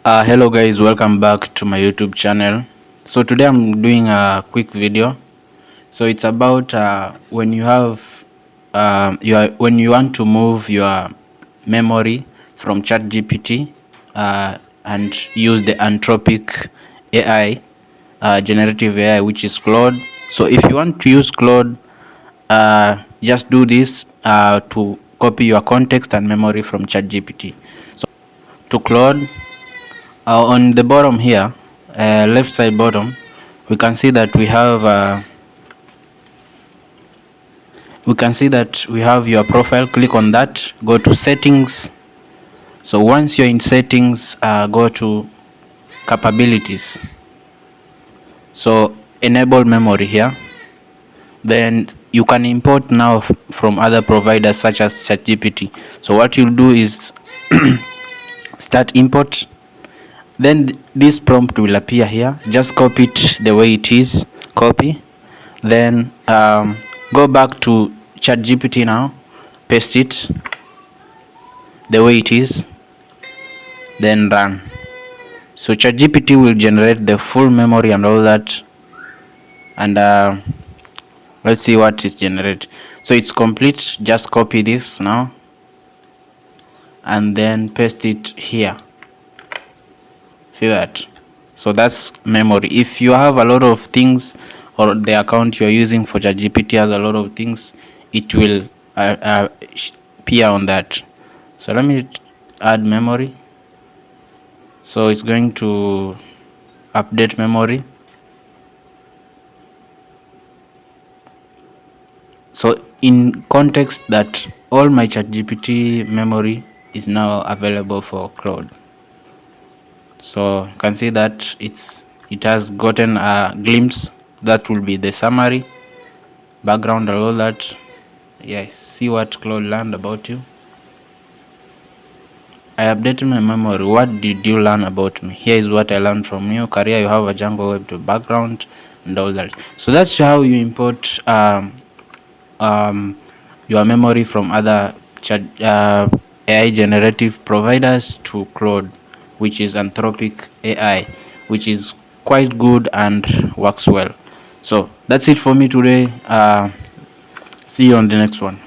Hello guys, welcome back to my YouTube channel. So today I'm doing a quick video. So it's about when you have when you want to move your memory from ChatGPT and use the Anthropic AI, generative AI, which is Claude. So if you want to use Claude, just do this to copy your context and memory from ChatGPT. So to Claude, on the bottom here, left side bottom, we can see that we have your profile. Click on that, go to settings. So once you're in settings, go to capabilities. So enable memory here. Then you can import now from other providers such as ChatGPT. So what you'll do is start import. Then this prompt will appear here. Just copy it the way it is. Copy. Then go back to ChatGPT now. Paste it the way it is. Then run. So ChatGPT will generate the full memory and all that. And let's see what is generated. So it's complete. Just copy this now. And then paste it here. See that? So that's memory. If you have a lot of things, or the account you're using for ChatGPT has a lot of things, it will appear on that. So let me add memory. So it's going to update memory. So in context that all my ChatGPT memory is now available for Claude. So you can see that it has gotten a glimpse. That will be the summary, background, and all that. Yes, see what Claude learned about you. I updated my memory. What did you learn about me? Here is what I learned from you. Career, you have a Django Web to background and all that. So that's how you import your memory from other AI generative providers to Claude, which is Anthropic AI, which is quite good and works well. So that's it for me today. See you on the next one.